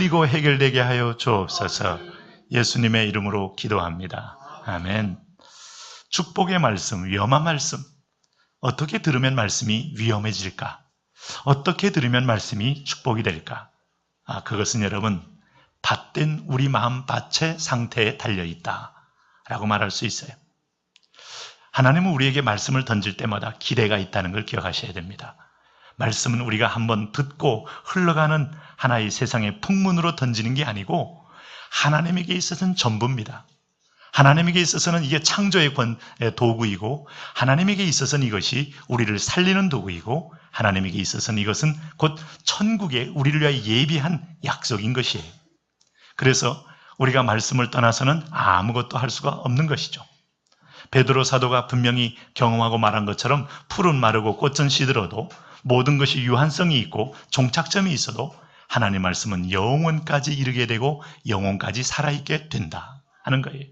이고 해결되게 하여 주옵소서. 예수님의 이름으로 기도합니다. 아멘. 축복의 말씀, 위험한 말씀. 어떻게 들으면 말씀이 위험해질까? 어떻게 들으면 말씀이 축복이 될까? 그것은 여러분, 밭된 우리 마음 밭의 상태에 달려있다 라고 말할 수 있어요. 하나님은 우리에게 말씀을 던질 때마다 기대가 있다는 걸 기억하셔야 됩니다. 말씀은 우리가 한번 듣고 흘러가는 하나의 세상의 풍문으로 던지는 게 아니고 하나님에게 있어서는 전부입니다. 하나님에게 있어서는 이게 창조의 도구이고 하나님에게 있어서는 이것이 우리를 살리는 도구이고 하나님에게 있어서는 이것은 곧 천국에 우리를 위하여 예비한 약속인 것이에요. 그래서 우리가 말씀을 떠나서는 아무것도 할 수가 없는 것이죠. 베드로 사도가 분명히 경험하고 말한 것처럼 풀은 마르고 꽃은 시들어도 모든 것이 유한성이 있고 종착점이 있어도 하나님의 말씀은 영원까지 이르게 되고 영원까지 살아있게 된다 하는 거예요.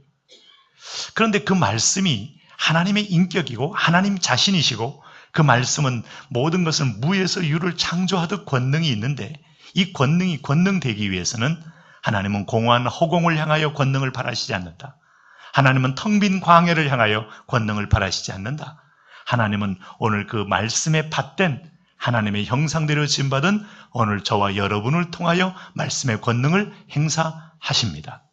그런데 그 말씀이 하나님의 인격이고 하나님 자신이시고 그 말씀은 모든 것을 무에서 유를 창조하듯 권능이 있는데 이 권능이 권능되기 위해서는 하나님은 공허한 허공을 향하여 권능을 바라시지 않는다. 하나님은 텅 빈 광야를 향하여 권능을 바라시지 않는다. 하나님은 오늘 그 말씀에 밭된 하나님의 형상대로 지음받은 오늘 저와 여러분을 통하여 말씀의 권능을 행사하십니다.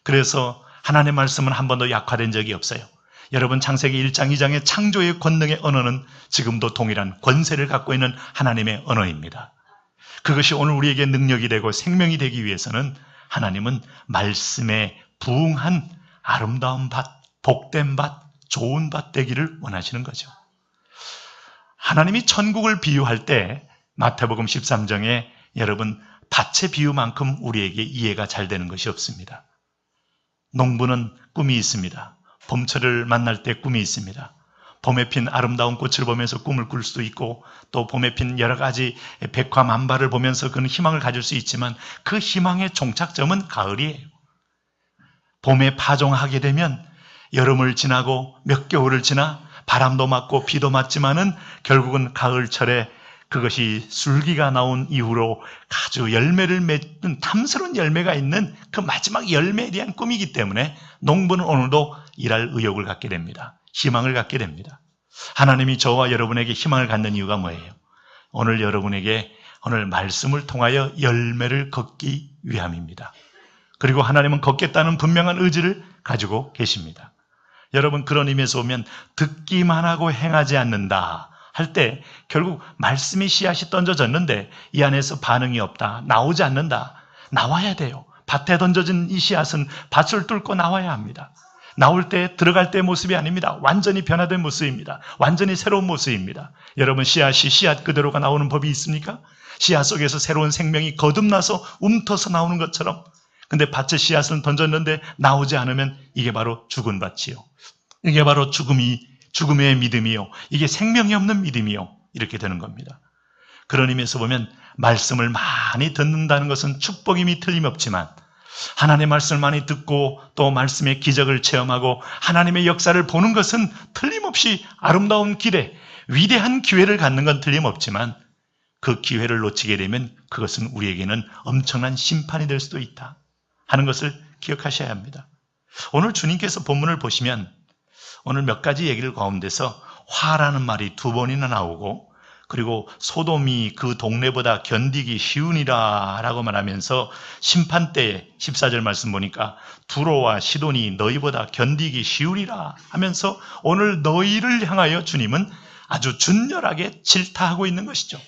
그래서 하나님의 말씀은 한 번도 약화된 적이 없어요. 여러분 창세기 1장 2장의 창조의 권능의 언어는 지금도 동일한 권세를 갖고 있는 하나님의 언어입니다. 그것이 오늘 우리에게 능력이 되고 생명이 되기 위해서는 하나님은 말씀에 부응한 아름다운 밭, 복된 밭, 좋은 밭 되기를 원하시는 거죠. 하나님이 천국을 비유할 때 마태복음 13장에 여러분 밭의 비유만큼 우리에게 이해가 잘 되는 것이 없습니다. 농부는 꿈이 있습니다. 봄철을 만날 때 꿈이 있습니다. 봄에 핀 아름다운 꽃을 보면서 꿈을 꿀 수도 있고 또 봄에 핀 여러 가지 백화 만발을 보면서 그는 희망을 가질 수 있지만 그 희망의 종착점은 가을이에요. 봄에 파종하게 되면 여름을 지나고 몇 개월을 지나 바람도 맞고 비도 맞지만은 결국은 가을철에 그것이 술기가 나온 이후로 아주 열매를 맺는 탐스러운 열매가 있는 그 마지막 열매에 대한 꿈이기 때문에 농부는 오늘도 일할 의욕을 갖게 됩니다. 희망을 갖게 됩니다. 하나님이 저와 여러분에게 희망을 갖는 이유가 뭐예요? 오늘 여러분에게 오늘 말씀을 통하여 열매를 걷기 위함입니다. 그리고 하나님은 걷겠다는 분명한 의지를 가지고 계십니다. 여러분 그런 의미에서 보면 듣기만 하고 행하지 않는다 할 때 결국 말씀의 씨앗이 던져졌는데 이 안에서 반응이 없다, 나오지 않는다. 나와야 돼요. 밭에 던져진 이 씨앗은 밭을 뚫고 나와야 합니다. 나올 때 들어갈 때 모습이 아닙니다. 완전히 변화된 모습입니다. 완전히 새로운 모습입니다. 여러분 씨앗이 씨앗 그대로가 나오는 법이 있습니까? 씨앗 속에서 새로운 생명이 거듭나서 움터서 나오는 것처럼. 근데 밭에 씨앗을 던졌는데 나오지 않으면 이게 바로 죽은 밭이요. 이게 바로 죽음의 믿음이요. 이게 생명이 없는 믿음이요. 이렇게 되는 겁니다. 그런 의미에서 보면 말씀을 많이 듣는다는 것은 축복임이 틀림없지만 하나님의 말씀을 많이 듣고 또 말씀의 기적을 체험하고 하나님의 역사를 보는 것은 틀림없이 아름다운 기대, 위대한 기회를 갖는 건 틀림없지만 그 기회를 놓치게 되면 그것은 우리에게는 엄청난 심판이 될 수도 있다 하는 것을 기억하셔야 합니다. 오늘 주님께서 본문을 보시면 오늘 몇 가지 얘기를 가운데서 화라는 말이 2번이나 나오고 그리고 소돔이 그 동네보다 견디기 쉬우니라 라고 말하면서 심판 때에 14절 말씀 보니까 두로와 시돈이 너희보다 견디기 쉬우리라 하면서 오늘 너희를 향하여 주님은 아주 준열하게 질타하고 있는 것이죠.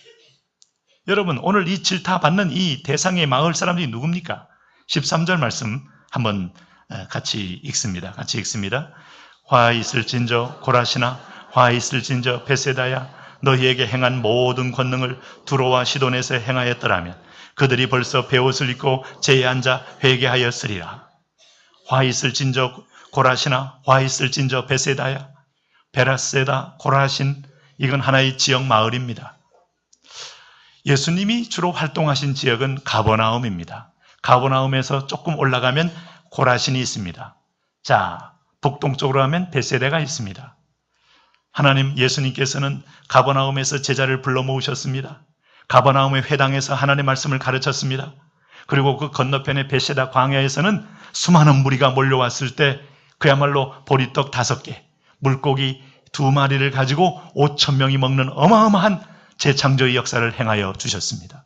여러분 오늘 이 질타받는 이 대상의 마을 사람들이 누굽니까? 13절 말씀 한번 같이 읽습니다. 같이 읽습니다. 화 있을진저 고라시나 화 있을진저 베세다야 너희에게 행한 모든 권능을 두로와 시돈에서 행하였더라면 그들이 벌써 베옷을 입고 제에 앉아 회개하였으리라. 화 있을진저 고라시나 화 있을진저 베세다야 베라세다 고라신 이건 하나의 지역 마을입니다. 예수님이 주로 활동하신 지역은 가버나움입니다. 가버나움에서 조금 올라가면 고라신이 있습니다. 자, 북동쪽으로 하면 베세다가 있습니다. 하나님 예수님께서는 가버나움에서 제자를 불러 모으셨습니다. 가버나움의 회당에서 하나님의 말씀을 가르쳤습니다. 그리고 그 건너편의 베세다 광야에서는 수많은 무리가 몰려왔을 때 그야말로 보리떡 5개, 물고기 2마리를 가지고 5,000명이 먹는 어마어마한 재창조의 역사를 행하여 주셨습니다.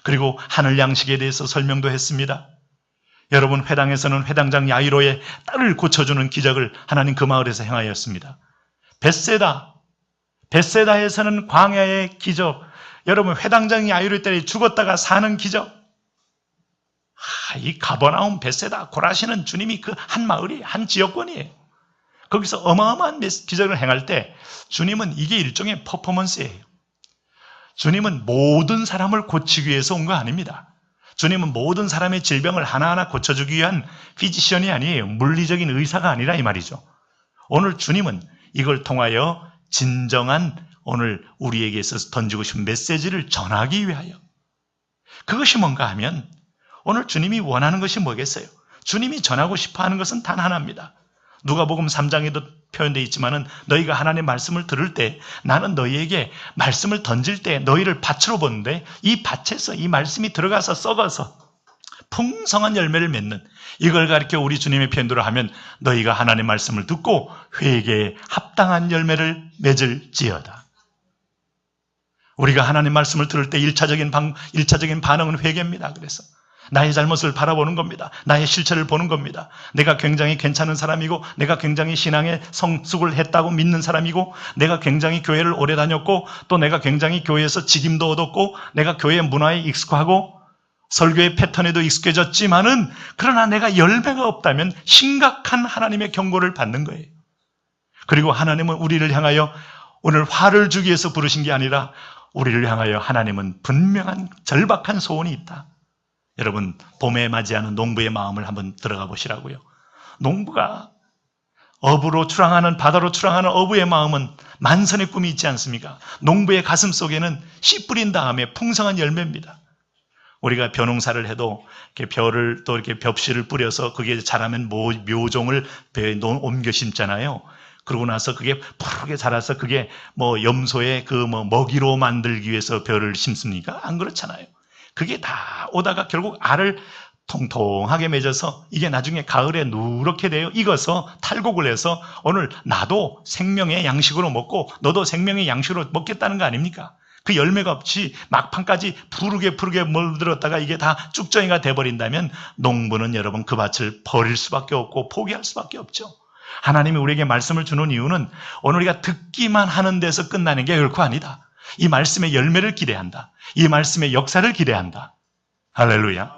그리고 하늘 양식에 대해서 설명도 했습니다. 여러분, 회당에서는 회당장 야이로의 딸을 고쳐주는 기적을 하나님 그 마을에서 행하였습니다. 베세다에서는 광야의 기적, 여러분 회당장 야이로의 딸이 죽었다가 사는 기적. 이 가버나움, 베세다, 고라시는 주님이 그 한 마을이, 한 지역권이에요. 거기서 어마어마한 기적을 행할 때 주님은 이게 일종의 퍼포먼스예요. 주님은 모든 사람을 고치기 위해서 온 거 아닙니다. 주님은 모든 사람의 질병을 하나하나 고쳐주기 위한 피지션이 아니에요. 물리적인 의사가 아니라 이 말이죠. 오늘 주님은 이걸 통하여 진정한 오늘 우리에게 있어서 던지고 싶은 메시지를 전하기 위하여. 그것이 뭔가 하면 오늘 주님이 원하는 것이 뭐겠어요? 주님이 전하고 싶어 하는 것은 단 하나입니다. 누가복음 3장에도 표현되어 있지만은 너희가 하나님의 말씀을 들을 때 나는 너희에게 말씀을 던질 때 너희를 밭으로 보는데 이 밭에서 이 말씀이 들어가서 썩어서 풍성한 열매를 맺는, 이걸 가리켜 우리 주님의 표현대로 하면 너희가 하나님의 말씀을 듣고 회개에 합당한 열매를 맺을지어다. 우리가 하나님 말씀을 들을 때 1차적인 반응은 회개입니다. 그래서 나의 잘못을 바라보는 겁니다. 나의 실체를 보는 겁니다. 내가 굉장히 괜찮은 사람이고, 내가 굉장히 신앙에 성숙을 했다고 믿는 사람이고, 내가 굉장히 교회를 오래 다녔고, 또 내가 굉장히 교회에서 직임도 얻었고, 내가 교회 문화에 익숙하고 설교의 패턴에도 익숙해졌지만은, 그러나 내가 열매가 없다면 심각한 하나님의 경고를 받는 거예요. 그리고 하나님은 우리를 향하여 오늘 화를 주기 위해서 부르신 게 아니라 우리를 향하여 하나님은 분명한 절박한 소원이 있다. 여러분, 봄에 맞이하는 농부의 마음을 한번 들어가 보시라고요. 농부가 어부로 출항하는, 바다로 출항하는 어부의 마음은 만선의 꿈이 있지 않습니까? 농부의 가슴 속에는 씨 뿌린 다음에 풍성한 열매입니다. 우리가 벼농사를 해도 이렇게 벼를 또 이렇게 벽씨를 뿌려서 그게 자라면 묘종을 배에 옮겨 심잖아요. 그러고 나서 그게 푸르게 자라서 그게 염소의 먹이로 만들기 위해서 벼를 심습니까? 안 그렇잖아요. 그게 다 오다가 결국 알을 통통하게 맺어서 이게 나중에 가을에 누렇게 돼요. 익어서 탈곡을 해서 오늘 나도 생명의 양식으로 먹고 너도 생명의 양식으로 먹겠다는 거 아닙니까? 그 열매가 없이 막판까지 푸르게 물들었다가 이게 다 쭉정이가 돼버린다면 농부는 여러분 그 밭을 버릴 수밖에 없고 포기할 수밖에 없죠. 하나님이 우리에게 말씀을 주는 이유는 오늘 우리가 듣기만 하는 데서 끝나는 게 결코 아니다. 이 말씀의 열매를 기대한다. 이 말씀의 역사를 기대한다. 할렐루야.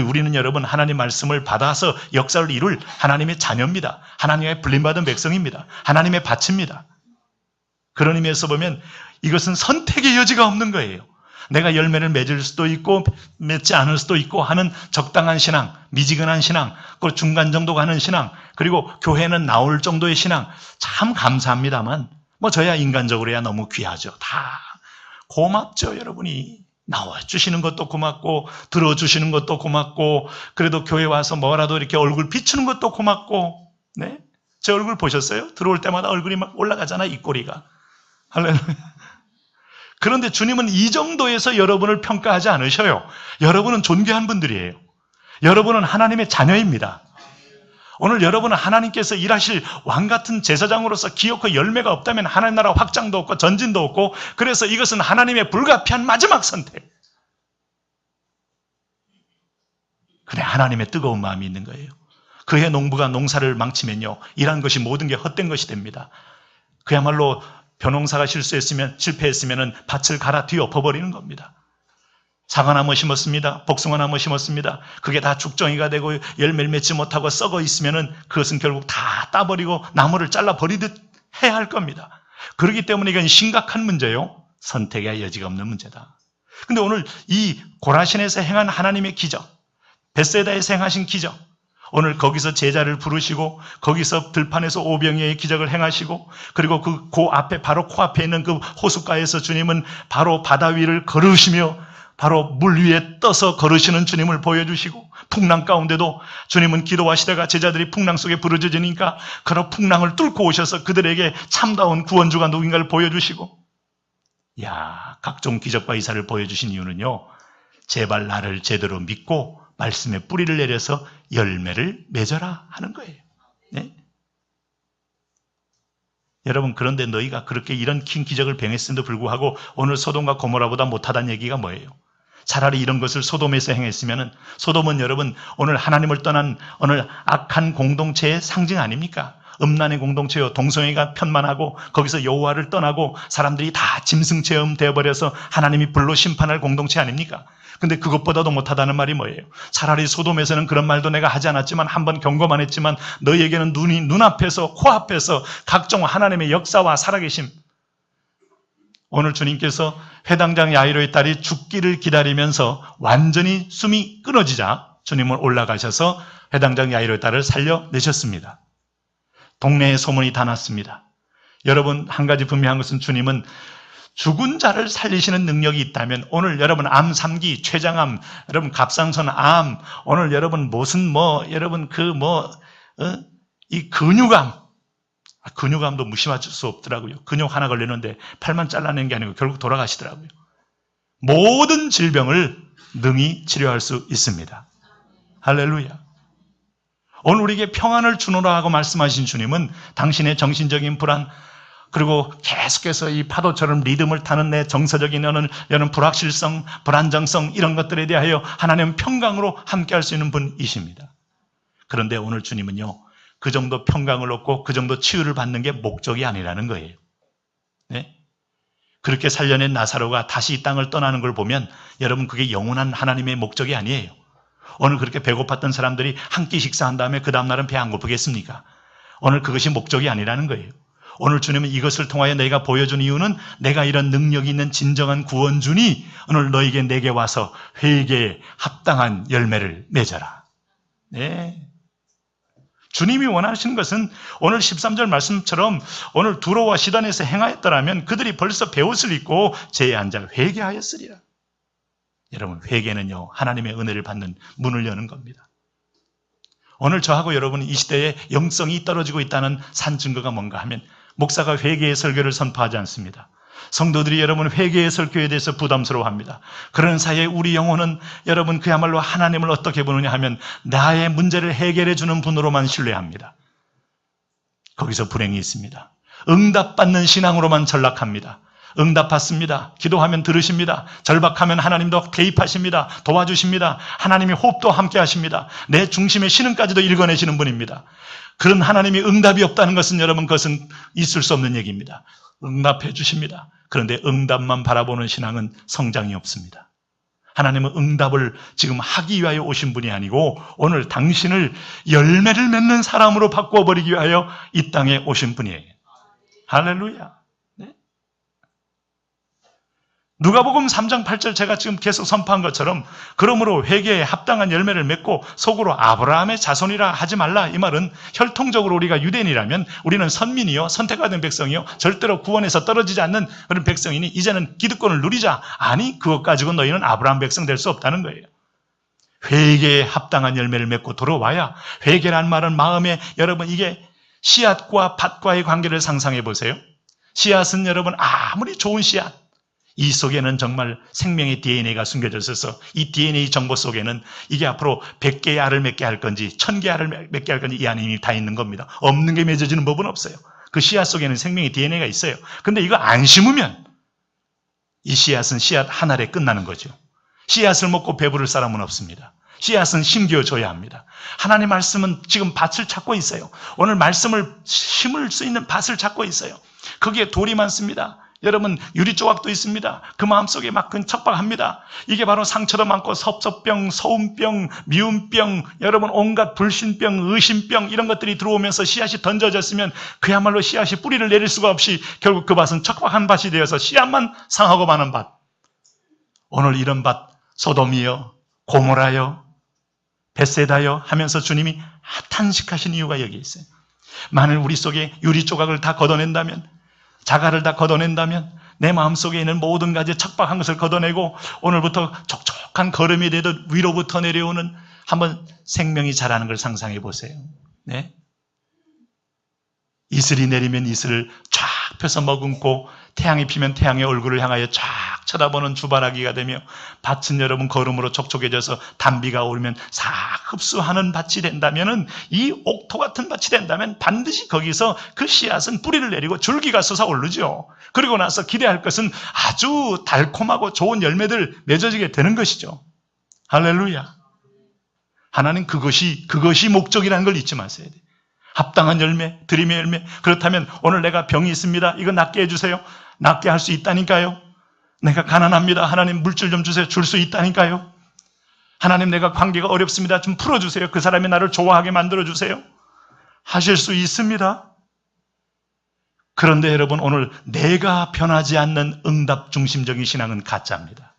우리는 여러분 하나님 말씀을 받아서 역사를 이룰 하나님의 자녀입니다. 하나님의 불림받은 백성입니다. 하나님의 밭입니다. 그런 의미에서 보면 이것은 선택의 여지가 없는 거예요. 내가 열매를 맺을 수도 있고 맺지 않을 수도 있고 하는 적당한 신앙, 미지근한 신앙, 그 중간 정도 가는 신앙, 그리고 교회는 나올 정도의 신앙, 참 감사합니다만 저야 인간적으로야 너무 귀하죠. 다 고맙죠. 여러분이 나와주시는 것도 고맙고 들어주시는 것도 고맙고, 그래도 교회 와서 뭐라도 이렇게 얼굴 비추는 것도 고맙고. 네? 제 얼굴 보셨어요? 들어올 때마다 얼굴이 막 올라가잖아, 입꼬리가. 할렐루야. 그런데 주님은 이 정도에서 여러분을 평가하지 않으셔요. 여러분은 존귀한 분들이에요. 여러분은 하나님의 자녀입니다. 오늘 여러분은 하나님께서 일하실 왕같은 제사장으로서 기업과 열매가 없다면 하나님 나라 확장도 없고 전진도 없고, 그래서 이것은 하나님의 불가피한 마지막 선택. 그래, 하나님의 뜨거운 마음이 있는 거예요. 그의 농부가 농사를 망치면요, 일한 것이 모든 게 헛된 것이 됩니다. 그야말로 벼농사가 실패했으면 밭을 갈아 뒤엎어버리는 겁니다. 사과나무 심었습니다. 복숭아나무 심었습니다. 그게 다 죽정이가 되고 열매를 맺지 못하고 썩어 있으면 그것은 결국 다 따버리고 나무를 잘라버리듯 해야 할 겁니다. 그렇기 때문에 이건 심각한 문제요. 선택의 여지가 없는 문제다. 근데 오늘 이 고라신에서 행한 하나님의 기적, 벳세다에서 행하신 기적, 오늘 거기서 제자를 부르시고 거기서 들판에서 오병이어의 기적을 행하시고, 그리고 그 앞에 바로 코앞에 있는 그 호숫가에서 주님은 바로 바다 위를 걸으시며 바로 물 위에 떠서 걸으시는 주님을 보여주시고, 풍랑 가운데도 주님은 기도하시다가 제자들이 풍랑 속에 부르짖으니까 그런 풍랑을 뚫고 오셔서 그들에게 참다운 구원주가 누군가를 보여주시고, 각종 기적과 이사를 보여주신 이유는요, 제발 나를 제대로 믿고 말씀에 뿌리를 내려서 열매를 맺어라 하는 거예요. 네? 여러분, 그런데 너희가 그렇게 이런 큰 기적을 행했음에도 불구하고 오늘 소돔과 고모라보다 못하다는 얘기가 뭐예요? 차라리 이런 것을 소돔에서 행했으면, 소돔은 여러분 오늘 하나님을 떠난 오늘 악한 공동체의 상징 아닙니까? 음란의 공동체요. 동성애가 편만하고 거기서 여호와를 떠나고 사람들이 다 짐승체험 되어버려서 하나님이 불로 심판할 공동체 아닙니까? 근데 그것보다도 못하다는 말이 뭐예요? 차라리 소돔에서는 그런 말도 내가 하지 않았지만 한번 경고만 했지만 너희에게는 눈앞에서 코앞에서 각종 하나님의 역사와 살아계심, 오늘 주님께서 회당장 야이로의 딸이 죽기를 기다리면서 완전히 숨이 끊어지자 주님은 올라가셔서 회당장 야이로의 딸을 살려내셨습니다. 동네에 소문이 다 났습니다. 여러분, 한 가지 분명한 것은 주님은 죽은 자를 살리시는 능력이 있다면 오늘 여러분 암 3기, 췌장암, 여러분 갑상선 암, 오늘 여러분 무슨 여러분 이 근육암도 무심할 수 없더라고요. 근육 하나 걸리는데 팔만 잘라낸 게 아니고 결국 돌아가시더라고요. 모든 질병을 능히 치료할 수 있습니다. 할렐루야. 오늘 우리에게 평안을 주노라 하고 말씀하신 주님은 당신의 정신적인 불안, 그리고 계속해서 이 파도처럼 리듬을 타는 내 정서적인 여는 불확실성, 불안정성 이런 것들에 대하여 하나님은 평강으로 함께할 수 있는 분이십니다. 그런데 오늘 주님은요, 그 정도 평강을 얻고 그 정도 치유를 받는 게 목적이 아니라는 거예요. 네? 그렇게 살려낸 나사로가 다시 이 땅을 떠나는 걸 보면 여러분 그게 영원한 하나님의 목적이 아니에요. 오늘 그렇게 배고팠던 사람들이 한 끼 식사한 다음에 그 다음 날은 배 안 고프겠습니까? 오늘 그것이 목적이 아니라는 거예요. 오늘 주님은 이것을 통하여 내가 보여준 이유는 내가 이런 능력이 있는 진정한 구원주니 오늘 너에게 내게 와서 회개에 합당한 열매를 맺어라. 네. 주님이 원하시는 것은 오늘 13절 말씀처럼 오늘 두로와 시돈에서 행하였더라면 그들이 벌써 베옷을 입고 제에 앉아 회개하였으리라. 여러분, 회개는요 하나님의 은혜를 받는 문을 여는 겁니다. 오늘 저하고 여러분 이 시대에 영성이 떨어지고 있다는 산 증거가 뭔가 하면 목사가 회개의 설교를 선포하지 않습니다. 성도들이 여러분 회개의 설교에 대해서 부담스러워합니다. 그런 사이에 우리 영혼은 여러분 그야말로 하나님을 어떻게 보느냐 하면 나의 문제를 해결해 주는 분으로만 신뢰합니다. 거기서 불행이 있습니다. 응답받는 신앙으로만 전락합니다. 응답받습니다. 기도하면 들으십니다. 절박하면 하나님도 개입하십니다. 도와주십니다. 하나님이 호흡도 함께 하십니다. 내 중심의 신음까지도 읽어내시는 분입니다. 그런 하나님이 응답이 없다는 것은 여러분 그것은 있을 수 없는 얘기입니다. 응답해 주십니다. 그런데 응답만 바라보는 신앙은 성장이 없습니다. 하나님은 응답을 지금 하기 위하여 오신 분이 아니고 오늘 당신을 열매를 맺는 사람으로 바꾸어버리기 위하여 이 땅에 오신 분이에요. 할렐루야. 누가복음 3장 8절 제가 지금 계속 선포한 것처럼 그러므로 회개에 합당한 열매를 맺고 속으로 아브라함의 자손이라 하지 말라. 이 말은 혈통적으로 우리가 유대인이라면 우리는 선민이요 선택받은 백성이요 절대로 구원에서 떨어지지 않는 그런 백성이니 이제는 기득권을 누리자. 아니 그것 가지고 너희는 아브라함 백성 될 수 없다는 거예요. 회개에 합당한 열매를 맺고 들어와야. 회개란 말은 마음에 여러분 이게 씨앗과 밭과의 관계를 상상해 보세요. 씨앗은 여러분 아무리 좋은 씨앗 이 속에는 정말 생명의 DNA가 숨겨져 있어서 이 DNA 정보 속에는 이게 앞으로 100개의 알을 맺게 할 건지 1000개의 알을 맺게 할 건지 이 안에 이미 다 있는 겁니다. 없는 게 맺어지는 법은 없어요. 그 씨앗 속에는 생명의 DNA가 있어요. 근데 이거 안 심으면 이 씨앗은 씨앗 한 알에 끝나는 거죠. 씨앗을 먹고 배부를 사람은 없습니다. 씨앗은 심겨줘야 합니다. 하나님 말씀은 지금 밭을 찾고 있어요. 오늘 말씀을 심을 수 있는 밭을 찾고 있어요. 거기에 돌이 많습니다. 여러분 유리 조각도 있습니다. 그 마음속에 막 척박합니다. 이게 바로 상처도 많고 섭섭병, 소음병, 미움병, 여러분 온갖 불신병, 의심병 이런 것들이 들어오면서 씨앗이 던져졌으면 그야말로 씨앗이 뿌리를 내릴 수가 없이 결국 그 밭은 척박한 밭이 되어서 씨앗만 상하고 마는 밭. 오늘 이런 밭 소돔이요, 고모라요, 벳세다요 하면서 주님이 탄식하신 이유가 여기 있어요. 만일 우리 속에 유리 조각을 다 걷어낸다면 자갈을 다 걷어낸다면 내 마음속에 있는 모든 가지 척박한 것을 걷어내고 오늘부터 촉촉한 걸음이 되듯 위로부터 내려오는 한번 생명이 자라는 걸 상상해 보세요. 네? 이슬이 내리면 이슬을 쫙 펴서 머금고 태양이 피면 태양의 얼굴을 향하여 쫙 쳐다보는 주바라기가 되며 밭은 여러분 거름으로 촉촉해져서 단비가 오르면 싹 흡수하는 밭이 된다면은 이 옥토 같은 밭이 된다면 반드시 거기서 그 씨앗은 뿌리를 내리고 줄기가 솟아오르죠. 그리고 나서 기대할 것은 아주 달콤하고 좋은 열매들 맺어지게 되는 것이죠. 할렐루야. 하나님 그것이 목적이라는 걸 잊지 마세요. 합당한 열매, 드림의 열매. 그렇다면 오늘 내가 병이 있습니다. 이거 낫게 해주세요. 낫게 할 수 있다니까요. 내가 가난합니다. 하나님 물질 좀 주세요. 줄 수 있다니까요. 하나님 내가 관계가 어렵습니다. 좀 풀어주세요. 그 사람이 나를 좋아하게 만들어주세요. 하실 수 있습니다. 그런데 여러분 오늘 내가 변하지 않는 응답 중심적인 신앙은 가짜입니다.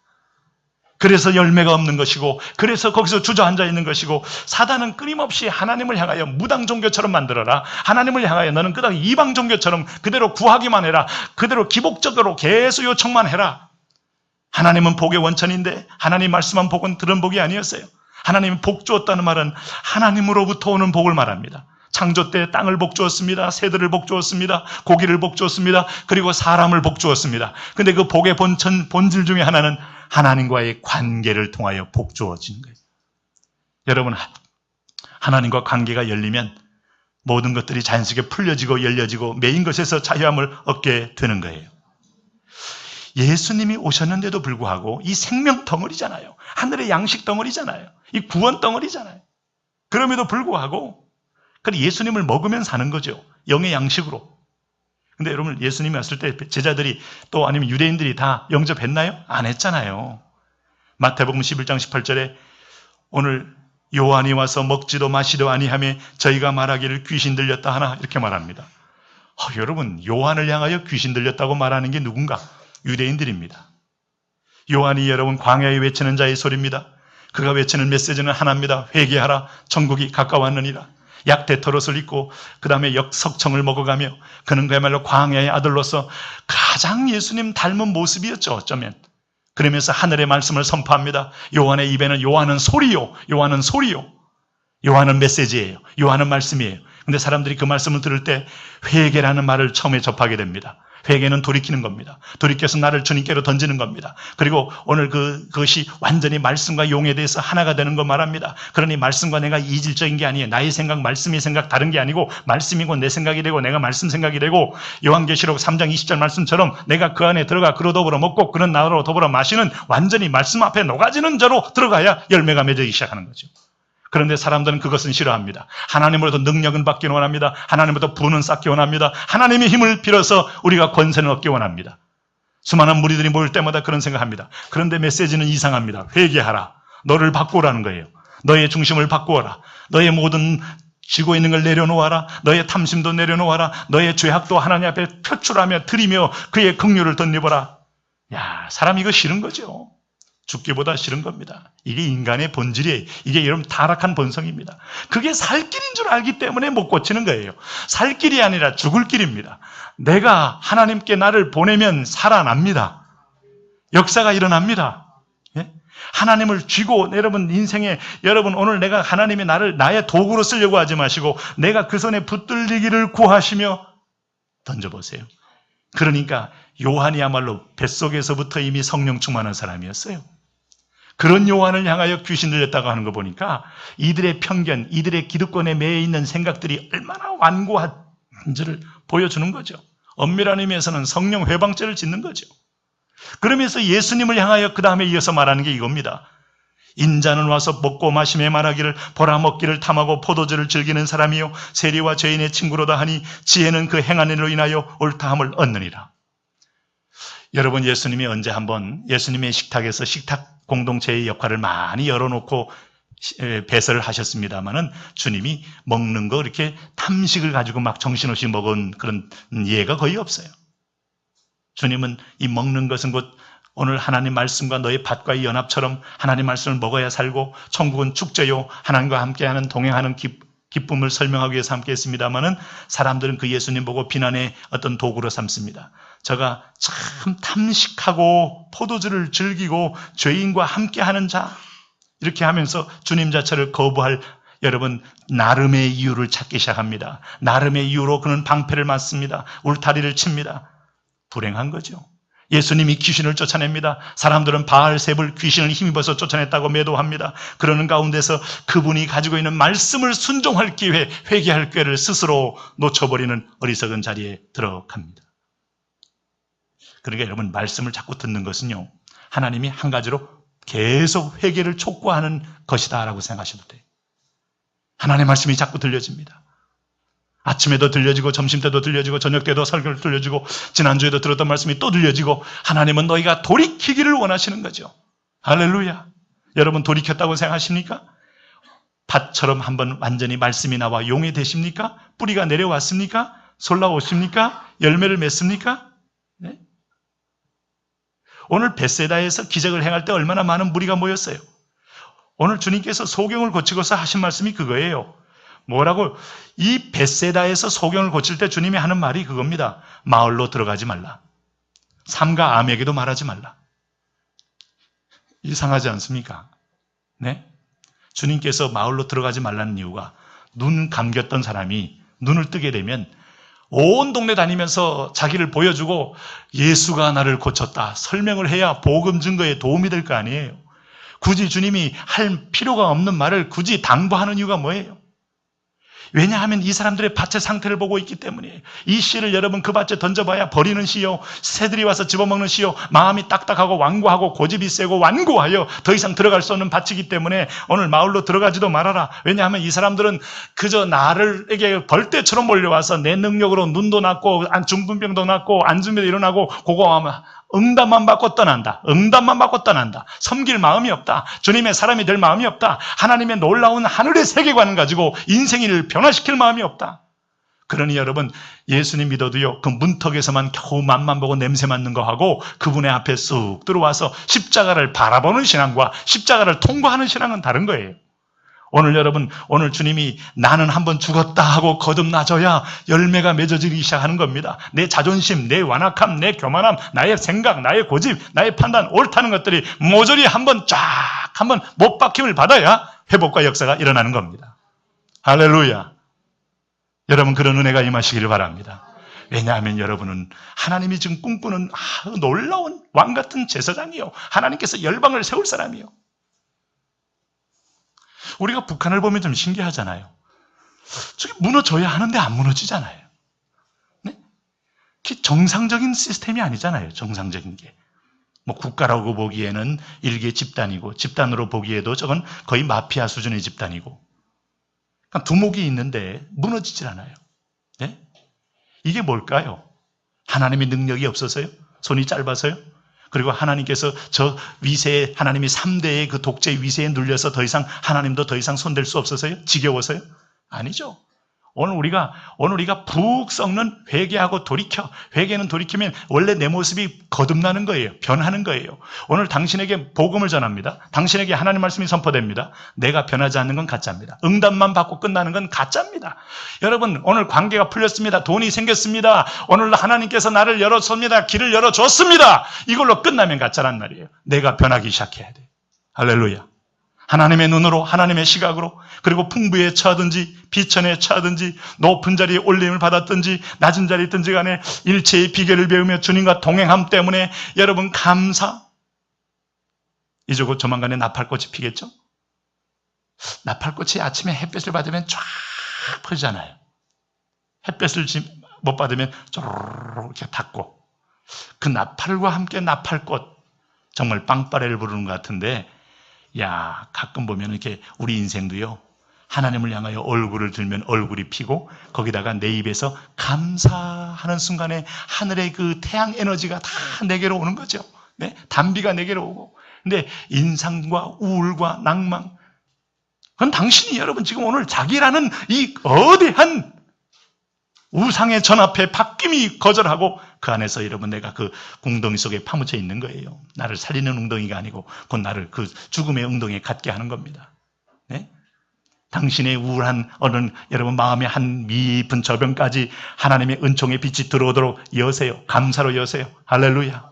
그래서 열매가 없는 것이고 그래서 거기서 주저앉아 있는 것이고 사단은 끊임없이 하나님을 향하여 무당 종교처럼 만들어라. 하나님을 향하여 너는 그다음 이방 종교처럼 그대로 구하기만 해라. 그대로 기복적으로 계속 요청만 해라. 하나님은 복의 원천인데 하나님 말씀한 복은 들은 복이 아니었어요. 하나님이 복 주었다는 말은 하나님으로부터 오는 복을 말합니다. 창조 때 땅을 복 주었습니다. 새들을 복 주었습니다. 고기를 복 주었습니다. 그리고 사람을 복 주었습니다. 근데 그 복의 본질 중에 하나는 하나님과의 관계를 통하여 복 주어지는 거예요. 여러분, 하나님과 관계가 열리면 모든 것들이 자연스럽게 풀려지고 열려지고 메인 것에서 자유함을 얻게 되는 거예요. 예수님이 오셨는데도 불구하고 이 생명 덩어리잖아요. 하늘의 양식 덩어리잖아요. 이 구원 덩어리잖아요. 그럼에도 불구하고 예수님을 먹으면 사는 거죠. 영의 양식으로. 근데 여러분 예수님이 왔을 때 제자들이 또 아니면 유대인들이 다 영접했나요? 안 했잖아요. 마태복음 11장 18절에 오늘 요한이 와서 먹지도 마시도 아니하며 저희가 말하기를 귀신 들렸다 하나 이렇게 말합니다. 여러분 요한을 향하여 귀신 들렸다고 말하는 게 누군가? 유대인들입니다. 요한이 여러분 광야에 외치는 자의 소리입니다. 그가 외치는 메시지는 하나입니다. 회개하라 천국이 가까웠느니라. 약대토롯을 입고 그 다음에 역석청을 먹어가며 그는 그야말로 광야의 아들로서 가장 예수님 닮은 모습이었죠. 어쩌면. 그러면서 하늘의 말씀을 선포합니다. 요한의 입에는 요한은 소리요. 요한은 소리요. 요한은 메시지예요. 요한은 말씀이에요. 근데 사람들이 그 말씀을 들을 때 회개라는 말을 처음에 접하게 됩니다. 회개는 돌이키는 겁니다. 돌이켜서 나를 주님께로 던지는 겁니다. 그리고 오늘 그것이 완전히 말씀과 용에 대해서 하나가 되는 거 말합니다. 그러니 말씀과 내가 이질적인 게 아니에요. 나의 생각, 말씀의 생각 다른 게 아니고 말씀이고 내 생각이 되고 내가 말씀 생각이 되고 요한계시록 3장 20절 말씀처럼 내가 그 안에 들어가 그로 더불어 먹고 그는 나로 더불어 마시는 완전히 말씀 앞에 녹아지는 자로 들어가야 열매가 맺어지기 시작하는 거죠. 그런데 사람들은 그것은 싫어합니다. 하나님으로부터 능력은 받기 원합니다. 하나님으로부터 부는 쌓기 원합니다. 하나님의 힘을 빌어서 우리가 권세를 얻기 원합니다. 수많은 무리들이 모일 때마다 그런 생각합니다. 그런데 메시지는 이상합니다. 회개하라. 너를 바꾸라는 거예요. 너의 중심을 바꾸어라. 너의 모든 쥐고 있는 걸 내려놓아라. 너의 탐심도 내려놓아라. 너의 죄악도 하나님 앞에 표출하며 드리며 그의 긍휼을 덧입어라. 야, 사람 이거 싫은 거죠. 죽기보다 싫은 겁니다. 이게 인간의 본질이에요. 이게 여러분 타락한 본성입니다. 그게 살 길인 줄 알기 때문에 못 고치는 거예요. 살 길이 아니라 죽을 길입니다. 내가 하나님께 나를 보내면 살아납니다. 역사가 일어납니다. 예? 하나님을 쥐고 여러분 인생에 여러분 오늘 내가 하나님이 나를 나의 도구로 쓰려고 하지 마시고 내가 그 손에 붙들리기를 구하시며 던져보세요. 그러니까 요한이야말로 뱃속에서부터 이미 성령 충만한 사람이었어요. 그런 요한을 향하여 귀신 들렸다고 하는 거 보니까 이들의 편견, 이들의 기득권에 매여 있는 생각들이 얼마나 완고한지를 보여주는 거죠. 엄밀한 의미에서는 성령 회방죄를 짓는 거죠. 그러면서 예수님을 향하여 그 다음에 이어서 말하는 게 이겁니다. 인자는 와서 먹고 마시며 말하기를 보라 먹기를 탐하고 포도주를 즐기는 사람이요 세리와 죄인의 친구로다 하니 지혜는 그 행한 일로 인하여 옳다함을 얻느니라. 여러분 예수님이 언제 한번 예수님의 식탁에서 식탁 공동체의 역할을 많이 열어놓고 배설을 하셨습니다마는 주님이 먹는 거 이렇게 탐식을 가지고 막 정신없이 먹은 그런 예가 거의 없어요. 주님은 이 먹는 것은 곧 오늘 하나님 말씀과 너의 밭과의 연합처럼 하나님 말씀을 먹어야 살고 천국은 축제요 하나님과 함께하는 동행하는 기쁨을 설명하기 위해서 함께 했습니다마는 사람들은 그 예수님 보고 비난의 어떤 도구로 삼습니다. 저가 참 탐식하고 포도주를 즐기고 죄인과 함께하는 자 이렇게 하면서 주님 자체를 거부할 여러분 나름의 이유를 찾기 시작합니다. 나름의 이유로 그는 방패를 맞습니다. 울타리를 칩니다. 불행한 거죠. 예수님이 귀신을 쫓아냅니다. 사람들은 바알세불 귀신을 힘입어서 쫓아냈다고 매도합니다. 그러는 가운데서 그분이 가지고 있는 말씀을 순종할 기회, 회개할 기회를 스스로 놓쳐버리는 어리석은 자리에 들어갑니다. 그러니까 여러분, 말씀을 자꾸 듣는 것은요, 하나님이 한 가지로 계속 회개를 촉구하는 것이다 라고 생각하셔도 돼요. 하나님의 말씀이 자꾸 들려집니다. 아침에도 들려지고 점심때도 들려지고 저녁때도 설교를 들려지고 지난주에도 들었던 말씀이 또 들려지고, 하나님은 너희가 돌이키기를 원하시는 거죠. 할렐루야. 여러분, 돌이켰다고 생각하십니까? 밭처럼 한번 완전히 말씀이 나와 용이 되십니까? 뿌리가 내려왔습니까? 솔라오십니까? 열매를 맺습니까? 네? 오늘 벳세다에서 기적을 행할 때 얼마나 많은 무리가 모였어요. 오늘 주님께서 소경을 고치고서 하신 말씀이 그거예요. 뭐라고? 이 벳세다에서 소경을 고칠 때 주님이 하는 말이 그겁니다. 마을로 들어가지 말라. 삼가 암에게도 말하지 말라. 이상하지 않습니까? 네? 주님께서 마을로 들어가지 말라는 이유가, 눈 감겼던 사람이 눈을 뜨게 되면 온 동네 다니면서 자기를 보여주고 예수가 나를 고쳤다 설명을 해야 복음 증거에 도움이 될 거 아니에요. 굳이 주님이 할 필요가 없는 말을 굳이 당부하는 이유가 뭐예요? 왜냐하면 이 사람들의 밭의 상태를 보고 있기 때문이에요. 이 씨를 여러분 그 밭에 던져봐야 버리는 씨요, 새들이 와서 집어먹는 씨요, 마음이 딱딱하고 완고하고 고집이 세고 완고하여 더 이상 들어갈 수 없는 밭이기 때문에 오늘 마을로 들어가지도 말아라. 왜냐하면 이 사람들은 그저 나를에게 벌떼처럼 몰려와서 내 능력으로 눈도 났고 중풍병도 났고 안진병도 일어나고 그거 아마 응답만 받고 떠난다. 응답만 받고 떠난다. 섬길 마음이 없다. 주님의 사람이 될 마음이 없다. 하나님의 놀라운 하늘의 세계관을 가지고 인생을 변화시킬 마음이 없다. 그러니 여러분, 예수님 믿어도요, 그 문턱에서만 겨우 맛만 보고 냄새 맡는 거 하고 그분의 앞에 쑥 들어와서 십자가를 바라보는 신앙과 십자가를 통과하는 신앙은 다른 거예요. 오늘 여러분, 오늘 주님이 나는 한번 죽었다 하고 거듭나져야 열매가 맺어지기 시작하는 겁니다. 내 자존심, 내 완악함, 내 교만함, 나의 생각, 나의 고집, 나의 판단, 옳다는 것들이 모조리 한번 못 박힘을 받아야 회복과 역사가 일어나는 겁니다. 할렐루야. 여러분, 그런 은혜가 임하시기를 바랍니다. 왜냐하면 여러분은 하나님이 지금 꿈꾸는 놀라운 왕같은 제사장이요, 하나님께서 열방을 세울 사람이요. 우리가 북한을 보면 좀 신기하잖아요. 저게 무너져야 하는데 안 무너지잖아요. 네? 정상적인 시스템이 아니잖아요. 정상적인 게. 뭐 국가라고 보기에는 일개 집단이고, 집단으로 보기에도 저건 거의 마피아 수준의 집단이고, 그러니까 두목이 있는데 무너지질 않아요. 네? 이게 뭘까요? 하나님의 능력이 없어서요? 손이 짧아서요? 그리고 하나님께서 저 위세에, 하나님이 3대의 그 독재 위세에 눌려서 더 이상 하나님도 더 이상 손댈 수 없어서요? 지겨워서요? 아니죠. 오늘 우리가 푹 썩는 회개하고 돌이켜. 회개는 돌이키면 원래 내 모습이 거듭나는 거예요. 변하는 거예요. 오늘 당신에게 복음을 전합니다. 당신에게 하나님 말씀이 선포됩니다. 내가 변하지 않는 건 가짜입니다. 응답만 받고 끝나는 건 가짜입니다. 여러분, 오늘 관계가 풀렸습니다. 돈이 생겼습니다. 오늘 하나님께서 나를 열어줬습니다. 길을 열어줬습니다. 이걸로 끝나면 가짜란 말이에요. 내가 변하기 시작해야 돼. 할렐루야. 하나님의 눈으로, 하나님의 시각으로, 그리고 풍부에 처하든지 비천에 처하든지 높은 자리에 올림을 받았든지 낮은 자리에 있든지 간에 일체의 비결을 배우며 주님과 동행함 때문에 여러분 감사. 이제 곧 조만간에 나팔꽃이 피겠죠? 나팔꽃이 아침에 햇볕을 받으면 쫙 펴잖아요. 햇볕을 못 받으면 쪼르르 이렇게 닫고, 그 나팔과 함께 나팔꽃, 정말 빵빠레를 부르는 것 같은데, 야, 가끔 보면 이렇게 우리 인생도요, 하나님을 향하여 얼굴을 들면 얼굴이 피고, 거기다가 내 입에서 감사하는 순간에 하늘의 그 태양 에너지가 다 내게로 오는 거죠. 네? 단비가 내게로 오고. 근데 인상과 우울과 낭망, 그건 당신이 여러분 지금 오늘 자기라는 이 거대한 우상의 전 앞에 바뀜이 거절하고 그 안에서 여러분 내가 그 웅덩이 속에 파묻혀 있는 거예요. 나를 살리는 웅덩이가 아니고 곧 나를 그 죽음의 웅덩이에 갖게 하는 겁니다. 네? 당신의 우울한 어느 여러분 마음의 한 미입은 저변까지 하나님의 은총의 빛이 들어오도록 여세요. 감사로 여세요. 할렐루야.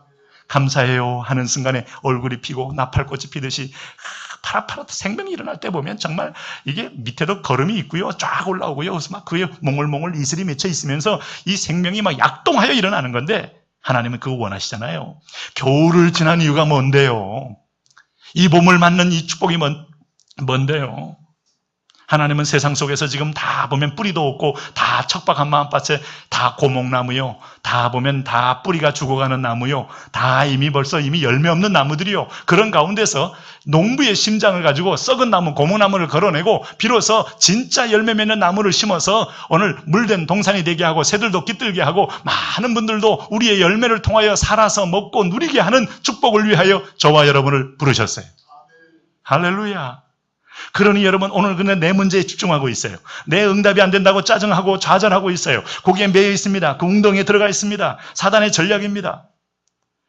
감사해요 하는 순간에 얼굴이 피고 나팔꽃이 피듯이 파랗파랗 생명이 일어날 때 보면 정말 이게 밑에도 걸음이 있고요. 쫙 올라오고요. 그래서 막 그에 몽글몽글 이슬이 맺혀 있으면서 이 생명이 막 약동하여 일어나는 건데, 하나님은 그거 원하시잖아요. 겨울을 지난 이유가 뭔데요? 이 봄을 맞는 이 축복이 뭔데요? 하나님은 세상 속에서 지금 다 보면 뿌리도 없고 다 척박한 마음밭에 다 고목나무요. 다 보면 다 뿌리가 죽어가는 나무요. 다 벌써 열매 없는 나무들이요. 그런 가운데서 농부의 심장을 가지고 썩은 나무, 고목나무를 걸어내고 비로소 진짜 열매 맺는 나무를 심어서 오늘 물된 동산이 되게 하고 새들도 깃들게 하고 많은 분들도 우리의 열매를 통하여 살아서 먹고 누리게 하는 축복을 위하여 저와 여러분을 부르셨어요. 할렐루야. 그러니 여러분 오늘 그냥 내 문제에 집중하고 있어요. 내 응답이 안 된다고 짜증하고 좌절하고 있어요. 거기에 매여 있습니다. 그 웅덩이에 들어가 있습니다. 사단의 전략입니다.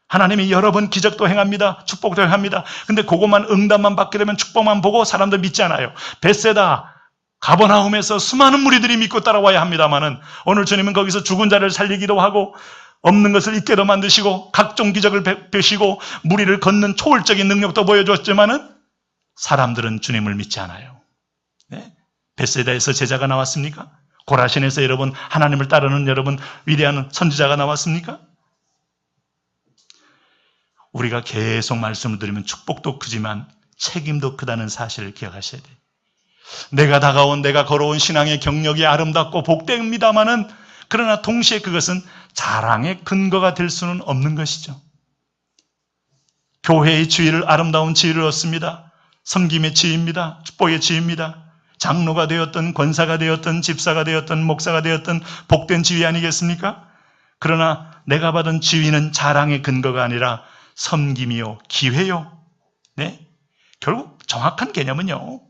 하나님이 여러 번 기적도 행합니다. 축복도 행합니다. 근데 그것만 응답만 받게 되면 축복만 보고 사람들 믿지 않아요. 벳세다, 가버나움에서 수많은 무리들이 믿고 따라와야 합니다만은 오늘 주님은 거기서 죽은 자를 살리기도 하고 없는 것을 있게도 만드시고 각종 기적을 펴시고 무리를 걷는 초월적인 능력도 보여줬지만은 사람들은 주님을 믿지 않아요. 네? 벳세다에서 제자가 나왔습니까? 고라신에서 여러분 하나님을 따르는 여러분 위대한 선지자가 나왔습니까? 우리가 계속 말씀을 드리면 축복도 크지만 책임도 크다는 사실을 기억하셔야 돼요. 내가 걸어온 신앙의 경력이 아름답고 복됩니다마는 그러나 동시에 그것은 자랑의 근거가 될 수는 없는 것이죠. 교회의 지위를 아름다운 지위를 얻습니다. 섬김의 지위입니다. 축복의 지위입니다. 장로가 되었든 권사가 되었든 집사가 되었든 목사가 되었든 복된 지위 아니겠습니까? 그러나 내가 받은 지위는 자랑의 근거가 아니라 섬김이요 기회요. 네? 결국 정확한 개념은요.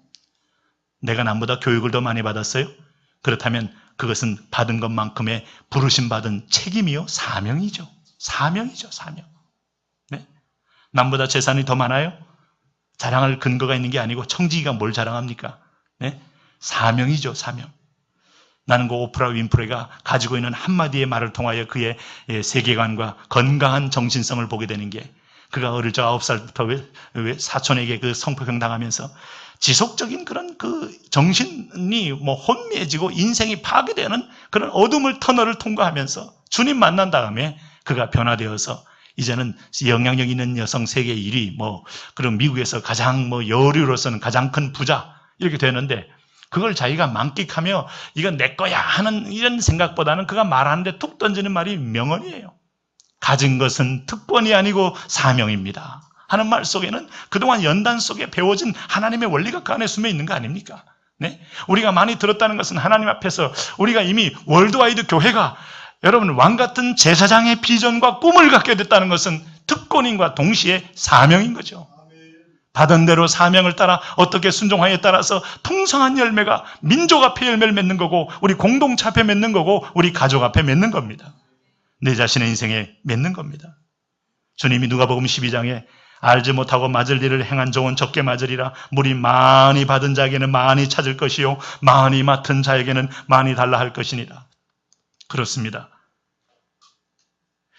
내가 남보다 교육을 더 많이 받았어요? 그렇다면 그것은 받은 것만큼의 부르심 받은 책임이요 사명이죠. 사명이죠. 사명. 네? 남보다 재산이 더 많아요? 자랑할 근거가 있는 게 아니고 청지기가 뭘 자랑합니까? 네? 사명이죠. 사명. 나는 그 오프라 윈프레가 가지고 있는 한마디의 말을 통하여 그의 세계관과 건강한 정신성을 보게 되는 게 그가 어릴 적 9살부터 사촌에게 그 성폭행 당하면서 지속적인 그런 그 정신이 혼미해지고 인생이 파괴되는 그런 어둠을 터널을 통과하면서 주님 만난 다음에 그가 변화되어서 이제는 영향력 있는 여성 세계 1위, 그럼 미국에서 가장 여류로서는 가장 큰 부자, 이렇게 되는데, 그걸 자기가 만끽하며, 이건 내 거야 하는 이런 생각보다는 그가 말하는데 툭 던지는 말이 명언이에요. 가진 것은 특권이 아니고 사명입니다. 하는 말 속에는 그동안 연단 속에 배워진 하나님의 원리가 그 안에 숨어 있는 거 아닙니까? 네? 우리가 많이 들었다는 것은 하나님 앞에서 우리가 이미 월드와이드 교회가 여러분 왕 같은 제사장의 비전과 꿈을 갖게 됐다는 것은 특권인과 동시에 사명인 거죠. 받은 대로 사명을 따라 어떻게 순종하에 따라서 풍성한 열매가 민족 앞에 열매를 맺는 거고 우리 공동체 앞에 맺는 거고 우리 가족 앞에 맺는 겁니다. 내 자신의 인생에 맺는 겁니다. 주님이 누가복음 12장에 알지 못하고 맞을 일을 행한 종은 적게 맞으리라. 물이 많이 받은 자에게는 많이 찾을 것이요 많이 맡은 자에게는 많이 달라 할 것이니라. 그렇습니다.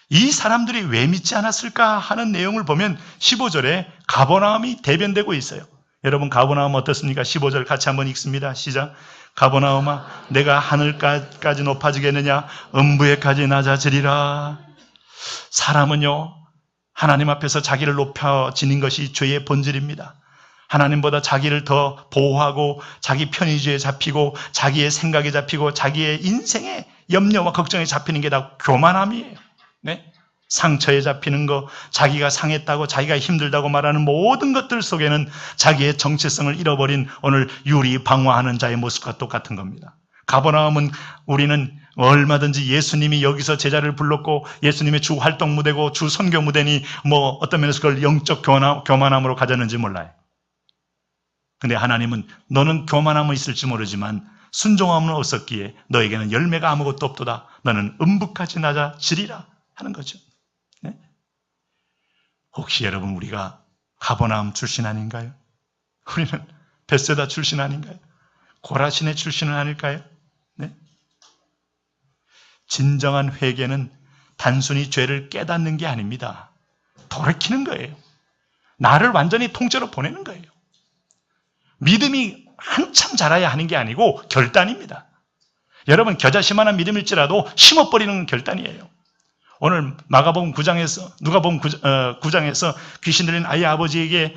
이 사람들이 왜 믿지 않았을까 하는 내용을 보면 15절에 가버나움이 대변되고 있어요. 여러분 가버나움 어떻습니까? 15절 같이 한번 읽습니다. 시작. 가버나움아 내가 하늘까지 높아지겠느냐 음부에까지 낮아지리라. 사람은요 하나님 앞에서 자기를 높여지는 것이 죄의 본질입니다. 하나님보다 자기를 더 보호하고 자기 편의주의에 잡히고 자기의 생각에 잡히고 자기의 인생의 염려와 걱정에 잡히는 게 다 교만함이에요. 네? 상처에 잡히는 거, 자기가 상했다고 자기가 힘들다고 말하는 모든 것들 속에는 자기의 정체성을 잃어버린 오늘 유리방화하는 자의 모습과 똑같은 겁니다. 가버나움은 우리는 얼마든지 예수님이 여기서 제자를 불렀고 예수님의 주 활동 무대고 주 선교 무대니 어떤 면에서 그걸 영적 교만함으로 가졌는지 몰라요. 근데 하나님은 너는 교만함은 있을지 모르지만 순종함은 없었기에 너에게는 열매가 아무것도 없도다. 너는 음부까지 낮아지리라 하는 거죠. 네? 혹시 여러분 우리가 가버나움 출신 아닌가요? 우리는 벳세다 출신 아닌가요? 고라신의 출신은 아닐까요? 네? 진정한 회개는 단순히 죄를 깨닫는 게 아닙니다. 돌이키는 거예요. 나를 완전히 통째로 보내는 거예요. 믿음이 한참 자라야 하는 게 아니고 결단입니다. 여러분 겨자씨만한 믿음일지라도 심어버리는 건 결단이에요. 오늘 마가복음 9장에서 누가복음 9장에서 귀신 들린 아이 아버지에게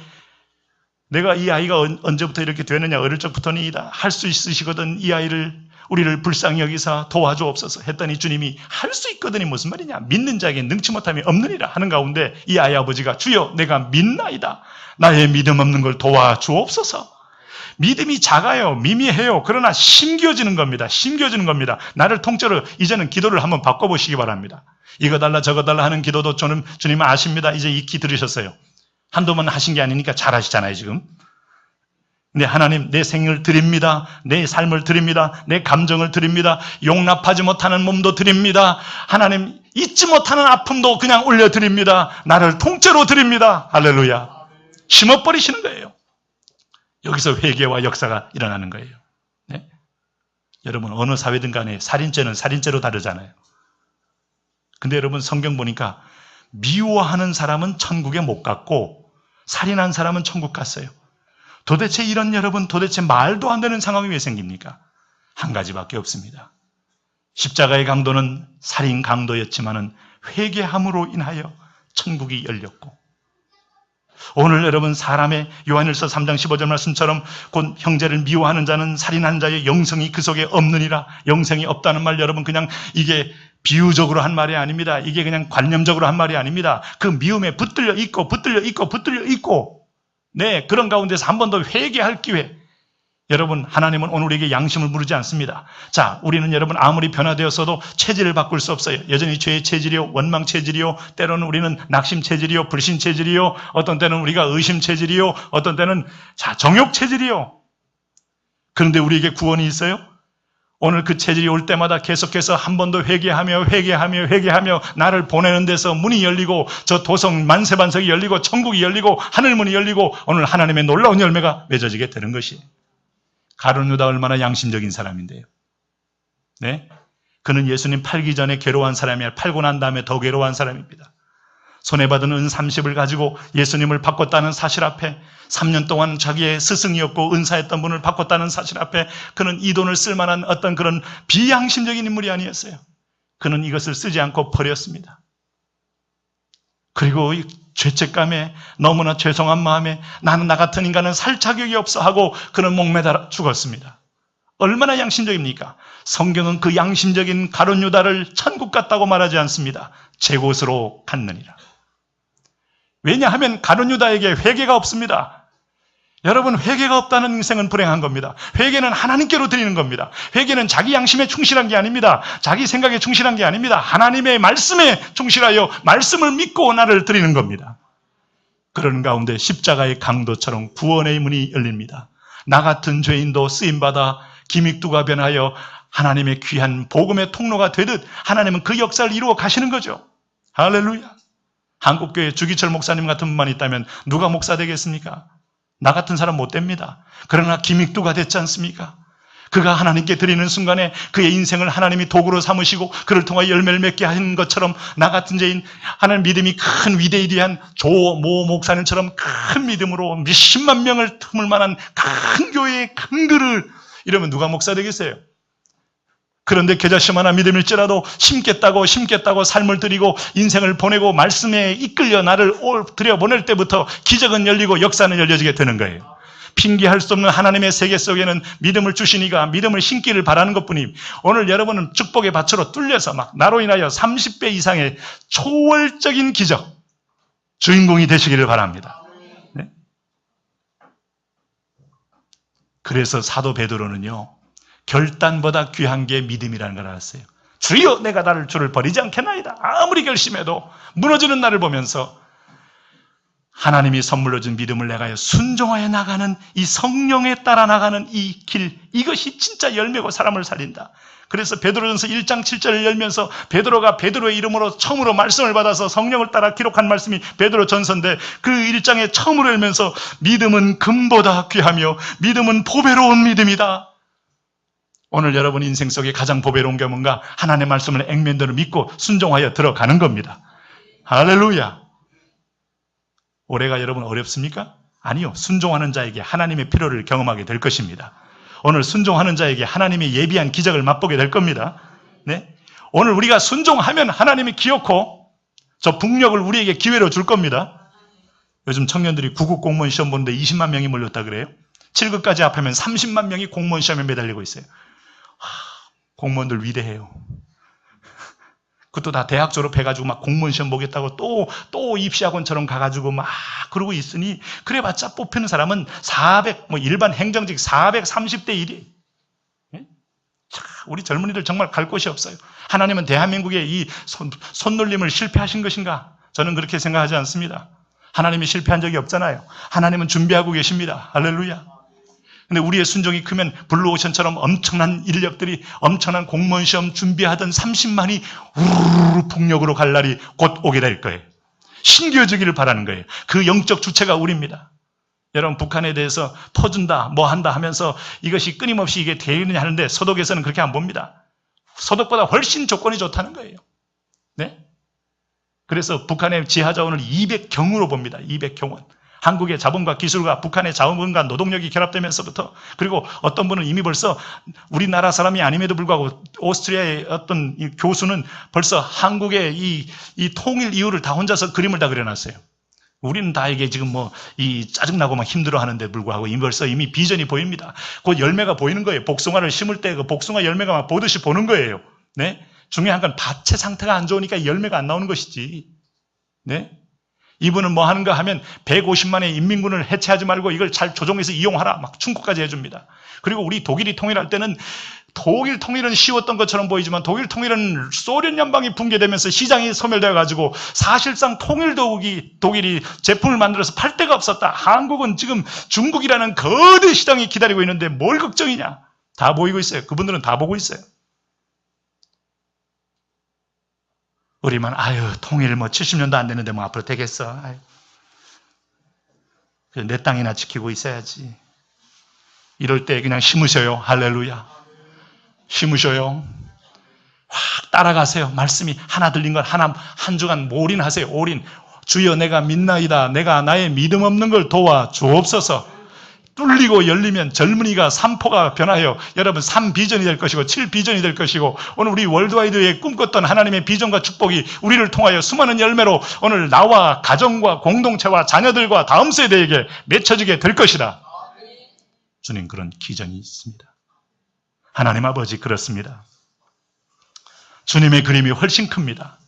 내가 이 아이가 언제부터 이렇게 되느냐 어릴 적부터니이다. 할 수 있으시거든 이 아이를 우리를 불쌍히 여기사 도와주옵소서 했더니 주님이 할 수 있거든이 무슨 말이냐. 믿는 자에게 능치 못함이 없느니라 하는 가운데 이 아이 아버지가 주여 내가 믿나이다. 나의 믿음 없는 걸 도와주옵소서. 믿음이 작아요. 미미해요. 그러나 심겨지는 겁니다. 심겨지는 겁니다. 나를 통째로 이제는 기도를 한번 바꿔보시기 바랍니다. 이거 달라 저거 달라 하는 기도도 주님은 아십니다. 이제 익히 들으셨어요. 한두 번 하신 게 아니니까 잘 하시잖아요 지금. 근데 하나님 내 생을 드립니다. 내 삶을 드립니다. 내 감정을 드립니다. 용납하지 못하는 몸도 드립니다. 하나님 잊지 못하는 아픔도 그냥 올려드립니다. 나를 통째로 드립니다. 할렐루야. 심어버리시는 거예요. 여기서 회개와 역사가 일어나는 거예요. 네? 여러분 어느 사회든 간에 살인죄는 살인죄로 다르잖아요. 근데 여러분 성경 보니까 미워하는 사람은 천국에 못 갔고 살인한 사람은 천국 갔어요. 도대체 여러분 도대체 말도 안 되는 상황이 왜 생깁니까? 한 가지밖에 없습니다. 십자가의 강도는 살인 강도였지만은 회개함으로 인하여 천국이 열렸고 오늘 여러분 사람의 요한일서 3장 15절 말씀처럼 곧 형제를 미워하는 자는 살인한 자의 영성이 그 속에 없느니라. 영성이 없다는 말 여러분 그냥 이게 비유적으로 한 말이 아닙니다. 이게 그냥 관념적으로 한 말이 아닙니다. 그 미움에 붙들려 있고 네 그런 가운데서 한 번 더 회개할 기회. 여러분 하나님은 오늘 우리에게 양심을 물으지 않습니다. 자 우리는 여러분 아무리 변화되었어도 체질을 바꿀 수 없어요. 여전히 죄의 체질이요 원망 체질이요 때로는 우리는 낙심 체질이요 불신 체질이요 어떤 때는 우리가 의심 체질이요 어떤 때는 정욕 체질이요. 그런데 우리에게 구원이 있어요? 오늘 그 체질이 올 때마다 계속해서 한 번 더 회개하며 나를 보내는 데서 문이 열리고 저 도성 만세반석이 열리고 천국이 열리고 하늘문이 열리고 오늘 하나님의 놀라운 열매가 맺어지게 되는 것이에요. 가룟 유다 얼마나 양심적인 사람인데요. 네? 그는 예수님 팔기 전에 괴로워한 사람이 아니라 팔고 난 다음에 더 괴로워한 사람입니다. 손에 받은 은 30을 가지고 예수님을 바꿨다는 사실 앞에 3년 동안 자기의 스승이었고 은사했던 분을 바꿨다는 사실 앞에 그는 이 돈을 쓸만한 어떤 그런 비양심적인 인물이 아니었어요. 그는 이것을 쓰지 않고 버렸습니다. 그리고 이 죄책감에 너무나 죄송한 마음에 나는 나 같은 인간은 살 자격이 없어 하고 그는 목매달아 죽었습니다. 얼마나 양심적입니까? 성경은 그 양심적인 가룟 유다를 천국 갔다고 말하지 않습니다. 제 곳으로 갔느니라. 왜냐하면 가룟 유다에게 회개가 없습니다. 여러분 회개가 없다는 인생은 불행한 겁니다. 회개는 하나님께로 드리는 겁니다. 회개는 자기 양심에 충실한 게 아닙니다. 자기 생각에 충실한 게 아닙니다. 하나님의 말씀에 충실하여 말씀을 믿고 나를 드리는 겁니다. 그런 가운데 십자가의 강도처럼 구원의 문이 열립니다. 나 같은 죄인도 쓰임받아 기믹두가 변하여 하나님의 귀한 복음의 통로가 되듯 하나님은 그 역사를 이루어 가시는 거죠. 할렐루야. 한국교회 주기철 목사님 같은 분만 있다면 누가 목사 되겠습니까? 나 같은 사람 못 됩니다. 그러나 기믹두가 됐지 않습니까? 그가 하나님께 드리는 순간에 그의 인생을 하나님이 도구로 삼으시고 그를 통하여 열매를 맺게 하는 것처럼 나 같은 죄인 하나님 믿음이 큰 위대한 조모 목사님처럼 큰 믿음으로 몇십만 명을 품을 만한 큰 교회의 큰 그릇 이러면 누가 목사 되겠어요? 그런데 겨자씨만한 믿음일지라도 심겠다고 삶을 드리고 인생을 보내고 말씀에 이끌려 나를 들여보낼 때부터 기적은 열리고 역사는 열려지게 되는 거예요. 핑계할 수 없는 하나님의 세계 속에는 믿음을 주시니까 믿음을 심기를 바라는 것뿐임. 오늘 여러분은 축복의 밭으로 뚫려서 막 나로 인하여 30배 이상의 초월적인 기적 주인공이 되시기를 바랍니다. 네? 그래서 사도 베드로는요. 결단보다 귀한 게 믿음이라는 걸 알았어요. 주여 내가 주를 버리지 않겠나이다. 아무리 결심해도 무너지는 나를 보면서 하나님이 선물로 준 믿음을 내가 순종하여 나가는 이 성령에 따라 나가는 이 길 이것이 진짜 열매고 사람을 살린다. 그래서 베드로전서 1장 7절을 열면서 베드로가 베드로의 이름으로 처음으로 말씀을 받아서 성령을 따라 기록한 말씀이 베드로전서인데 그 1장에 처음으로 열면서 믿음은 금보다 귀하며 믿음은 보배로운 믿음이다. 오늘 여러분 인생 속에 가장 보배로운 게 뭔가? 하나님의 말씀을 액면대로 믿고 순종하여 들어가는 겁니다. 할렐루야. 올해가 여러분 어렵습니까? 아니요. 순종하는 자에게 하나님의 필요를 경험하게 될 것입니다. 오늘 순종하는 자에게 하나님의 예비한 기적을 맛보게 될 겁니다. 네? 오늘 우리가 순종하면 하나님이 기어코 저 북녘을 우리에게 기회로 줄 겁니다. 요즘 청년들이 9급 공무원 시험 보는데 20만 명이 몰렸다 그래요. 7급까지 합하면 30만 명이 공무원 시험에 매달리고 있어요. 공무원들 위대해요. 그것도 다 대학 졸업해가지고 막 공무원 시험 보겠다고 또 입시학원처럼 가가지고 막 그러고 있으니 그래봤자 뽑히는 사람은 400, 일반 행정직 430대 1이. 우리 젊은이들 정말 갈 곳이 없어요. 하나님은 대한민국의 이 손놀림을 실패하신 것인가? 저는 그렇게 생각하지 않습니다. 하나님이 실패한 적이 없잖아요. 하나님은 준비하고 계십니다. 할렐루야. 근데 우리의 순종이 크면 블루오션처럼 엄청난 인력들이 엄청난 공무원 시험 준비하던 30만이 우르르 북녘으로 갈 날이 곧 오게 될 거예요. 신기해지기를 바라는 거예요. 그 영적 주체가 우리입니다. 여러분, 북한에 대해서 터준다, 뭐 한다 하면서 이것이 끊임없이 이게 되느냐 하는데 서독에서는 그렇게 안 봅니다. 서독보다 훨씬 조건이 좋다는 거예요. 네? 그래서 북한의 지하자원을 200경으로 봅니다. 200경원. 한국의 자본과 기술과 북한의 자원과 노동력이 결합되면서부터, 그리고 어떤 분은 이미 벌써 우리나라 사람이 아님에도 불구하고 오스트리아의 어떤 이 교수는 벌써 한국의 이 통일 이유를 다 혼자서 그림을 다 그려놨어요. 우리는 다 이게 지금 이 짜증나고 막 힘들어 하는데 불구하고 벌써 이미 비전이 보입니다. 곧 열매가 보이는 거예요. 복숭아를 심을 때 그 복숭아 열매가 막 보듯이 보는 거예요. 네? 중요한 건 밭의 상태가 안 좋으니까 열매가 안 나오는 것이지. 네? 이분은 뭐 하는가 하면 150만의 인민군을 해체하지 말고 이걸 잘 조종해서 이용하라. 막 충고까지 해줍니다. 그리고 우리 독일이 통일할 때는 독일 통일은 쉬웠던 것처럼 보이지만 독일 통일은 소련 연방이 붕괴되면서 시장이 소멸되어 가지고 사실상 독일이 제품을 만들어서 팔 데가 없었다. 한국은 지금 중국이라는 거대 시장이 기다리고 있는데 뭘 걱정이냐. 다 보이고 있어요. 그분들은 다 보고 있어요. 우리만 통일 70년도 안 되는데 앞으로 되겠어. 내 땅이나 지키고 있어야지. 이럴 때 그냥 심으셔요. 할렐루야. 심으셔요. 확 따라가세요. 말씀이 하나 들린 걸 한 주간 올인하세요. 올인. 주여 내가 믿나이다. 내가 나의 믿음 없는 걸 도와 주옵소서. 뚫리고 열리면 젊은이가 3포가 변하여 여러분 3비전이 될 것이고 7비전이 될 것이고, 오늘 우리 월드와이드에 꿈꿨던 하나님의 비전과 축복이 우리를 통하여 수많은 열매로 오늘 나와 가정과 공동체와 자녀들과 다음 세대에게 맺혀지게 될 것이다. 주님, 그런 기전이 있습니다. 하나님 아버지, 그렇습니다. 주님의 그림이 훨씬 큽니다.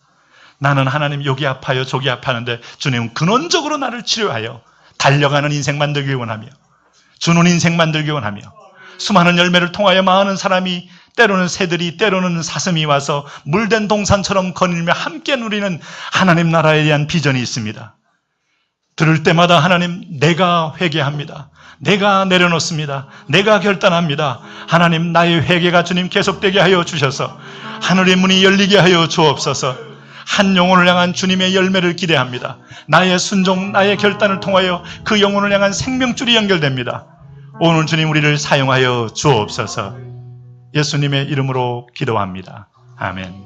나는 하나님 여기 아파요 저기 아파하는데 주님은 근원적으로 나를 치료하여 달려가는 인생 만들기 원하며 주는 인생 만들기 원하며 수많은 열매를 통하여 많은 사람이, 때로는 새들이 때로는 사슴이 와서 물된 동산처럼 거닐며 함께 누리는 하나님 나라에 대한 비전이 있습니다. 들을 때마다 하나님, 내가 회개합니다. 내가 내려놓습니다. 내가 결단합니다. 하나님, 나의 회개가 주님 계속되게 하여 주셔서 하늘의 문이 열리게 하여 주옵소서. 한 영혼을 향한 주님의 열매를 기대합니다. 나의 순종, 나의 결단을 통하여 그 영혼을 향한 생명줄이 연결됩니다. 오늘 주님, 우리를 사용하여 주옵소서. 예수님의 이름으로 기도합니다. 아멘.